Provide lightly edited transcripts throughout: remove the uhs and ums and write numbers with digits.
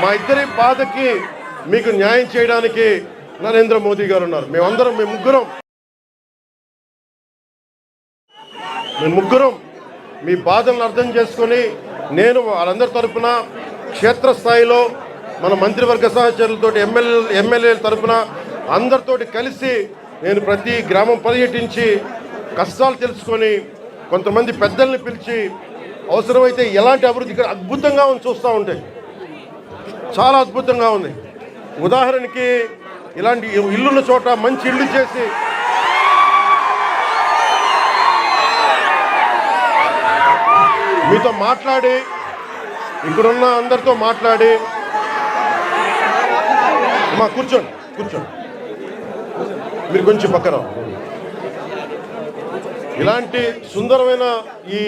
మా ఇద్దరి బాధకి మీకు న్యాయం చేయడానికి నరేంద్ర మోదీ గారు ఉన్నారు. మేము ముగ్గురం మీ బాధలను అర్థం చేసుకొని నేను వాళ్ళందరి తరఫున క్షేత్రస్థాయిలో మన మంత్రివర్గ సహచరులతో ఎమ్మెల్యేల తరఫున అందరితోటి కలిసి నేను ప్రతి గ్రామం పర్యటించి కష్టాలు తెలుసుకొని కొంతమంది పెద్దల్ని పిలిచి అవసరమైతే ఎలాంటి అభివృద్ధి ఇక్కడ అద్భుతంగా ఉంది, చూస్తూ ఉంటే చాలా అద్భుతంగా ఉంది. ఉదాహరణకి ఇలాంటి ఇల్లున్న చోట మంచి ఇల్లు చేసి మీతో మాట్లాడి ఇక్కడున్న అందరితో మాట్లాడి కూర్చోండి మీరు కొంచెం పక్కన. ఇలాంటి సుందరమైన ఈ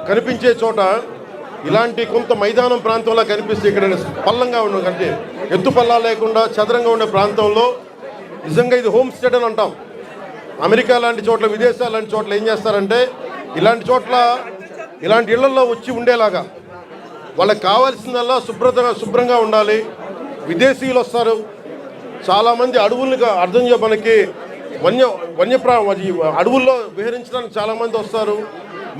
కనిపించే చోట ఇలాంటి కొంత మైదానం ప్రాంతంలో కనిపిస్తే ఇక్కడ పల్లంగా ఉన్న కంటే ఎత్తు పల్లా లేకుండా చదరంగా ఉండే ప్రాంతంలో నిజంగా ఇది హోమ్ స్టే అని అంటాం. అమెరికా లాంటి చోట్ల, విదేశాలు లాంటి చోట్ల ఏం చేస్తారంటే ఇలాంటి చోట్ల ఇలాంటి ఇళ్లలో వచ్చి ఉండేలాగా వాళ్ళకి కావాల్సిందల్లా శుభ్రంగా ఉండాలి. విదేశీయులు వస్తారు, చాలామంది అడవుల్ని అర్థం మనకి అడవుల్లో విహరించడానికి చాలామంది వస్తారు.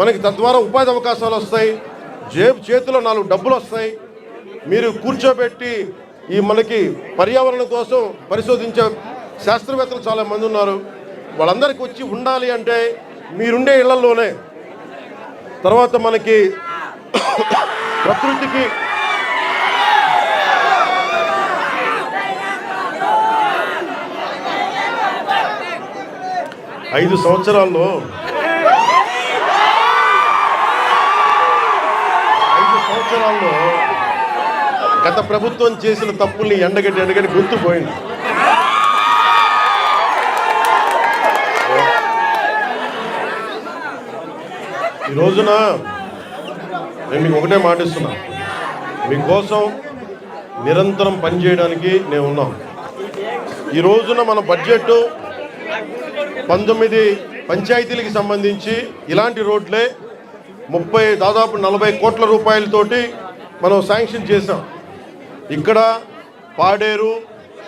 మనకి తద్వారా ఉపాధి అవకాశాలు వస్తాయి, చేతిలో 4 డబ్బులు వస్తాయి. మీరు కూర్చోబెట్టి ఈ మనకి పర్యావరణం కోసం పరిశోధించే శాస్త్రవేత్తలు చాలామంది ఉన్నారు. వాళ్ళందరికీ వచ్చి ఉండాలి అంటే మీరుండే ఇళ్లలోనే. తర్వాత మనకి ప్రకృతికి 5 సంవత్సరాల్లో గత ప్రభుత్వం చేసిన తప్పుల్ని ఎండగట్టి గుర్తుపోయింది. ఈ రోజున నేను మీకు ఒకటే మాటిస్తున్నా, మీకోసం నిరంతరం పనిచేయడానికి నేను ఉన్నాం. ఈ రోజున మన బడ్జెట్ 19 పంచాయతీలకు సంబంధించి ఇలాంటి రోడ్లే దాదాపు 40 కోట్ల రూపాయలతోటి మనం శాంక్షన్ చేసాం. ఇక్కడ పాడేరు,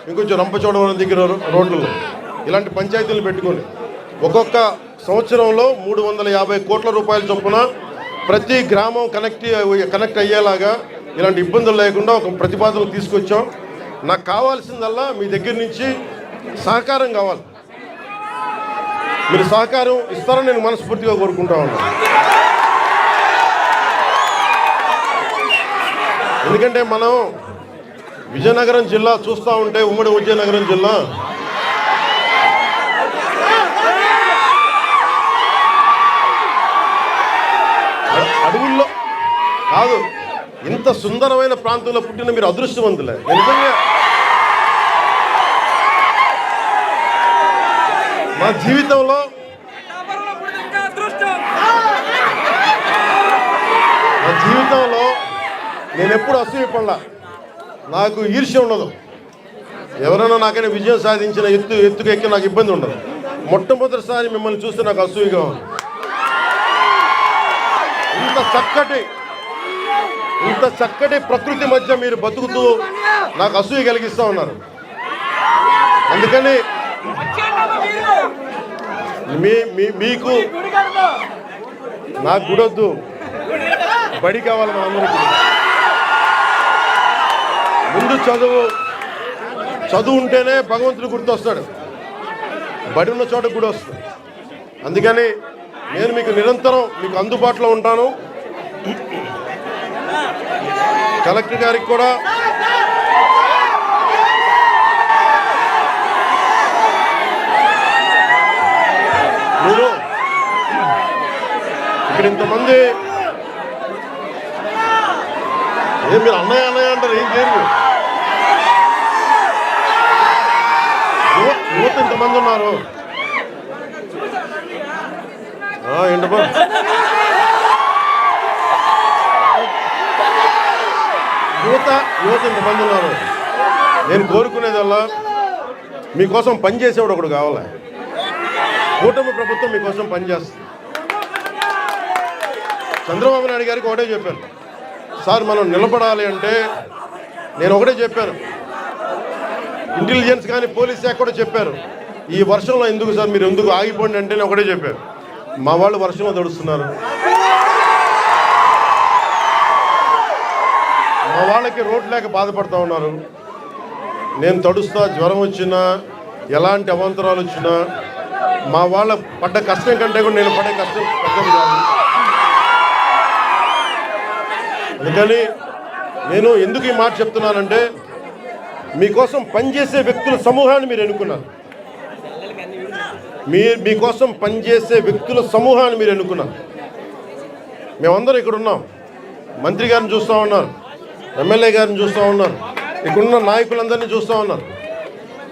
ఇంకొంచెం రంపచోడవరం దగ్గర రోడ్లలో ఇలాంటి పంచాయతీలు పెట్టుకొని ఒక్కొక్క సంవత్సరంలో 350 కోట్ల రూపాయల చొప్పున ప్రతి గ్రామం కనెక్ట్ అయ్యేలాగా ఇలాంటి ఇబ్బందులు లేకుండా ఒక ప్రతిపాదన తీసుకొచ్చాం. నాకు కావాల్సిందల్లా మీ దగ్గర నుంచి సహకారం కావాలి. మీరు సహకారం ఇస్తారని నేను మనస్ఫూర్తిగా కోరుకుంటా ఉన్నాను. ఎందుకంటే మనం విజయనగరం జిల్లా చూస్తూ ఉంటే, ఉమ్మడి విజయనగరం జిల్లా అడవుల్లో కాదు, ఇంత సుందరమైన ప్రాంతంలో పుట్టిన మీరు అదృష్టవంతులే. ఎందుకంటే మా జీవితంలో నేను ఎప్పుడు అసూయపడలా, నాకు ఈర్ష్య ఉండదు. ఎవరైనా నాకైనా విజయం సాధించిన ఎత్తుకు ఎక్కి నాకు ఇబ్బంది ఉండదు. మొట్టమొదటిసారి మిమ్మల్ని చూస్తే నాకు అసూయగా ఉంది. ఇంత చక్కటి ప్రకృతి మధ్య మీరు బతుకుతూ నాకు అసూయ కలిగిస్తూ ఉన్నారు. అందుకని మీకు నాకు గుడొద్దు, బడి కావాలి మా అందరికీ. ముందు చదువు ఉంటేనే భగవంతుడు గుర్తొస్తాడు, బడి ఉన్న చోట గుడి వస్తుంది. అందుకని నేను మీకు నిరంతరం మీకు అందుబాటులో ఉంటాను. కలెక్టర్ గారికి కూడా మీరు ఇక్కడ ఇంతమంది మీరు అన్నయ్య అంటారు, ఏం చేయరు. యువత ఇంతమంది ఉన్నారు. యువత ఇంతమంది ఉన్నారు. నేను కోరుకునేదల్లా మీకోసం పనిచేసేవాడు ఒకడు కావాలి. కూటమి ప్రభుత్వం మీకోసం పనిచేస్తుంది. చంద్రబాబు నాయుడు గారికి ఒకటే చెప్పాను, సార్ మనం నిలబడాలి అంటే నేను ఒకటే చెప్పాను, ఇంటెలిజెన్స్ కానీ పోలీస్ శాఖ కూడా చెప్పారు, ఈ వర్షంలో ఎందుకు సార్ మీరు ఎందుకు ఆగిపోండి అంటే నేను ఒకటే చెప్పాను, మా వాళ్ళు వర్షంలో తడుస్తున్నారు, మా వాళ్ళకి రోడ్ లేక బాధపడుతూ ఉన్నారు, నేను తడుస్తా, జ్వరం వచ్చినా ఎలాంటి అవాంతరాలు వచ్చినా మా వాళ్ళ పడ్డ కష్టం కంటే కూడా నేను పడే కష్టం పెద్దది కాదు. అందుకని నేను ఎందుకు ఈ మాట చెప్తున్నానంటే మీకోసం పనిచేసే వ్యక్తుల సమూహాన్ని మీరు ఎన్నుకున్నారు, మీకోసం పనిచేసే వ్యక్తుల సమూహాన్ని మీరు ఎన్నుకున్నారు. మేమందరం ఇక్కడ ఉన్నాం, మంత్రి గారిని చూస్తూ ఉన్నారు, ఎమ్మెల్యే గారిని చూస్తూ ఉన్నారు, ఇక్కడున్న నాయకులందరినీ చూస్తూ ఉన్నారు.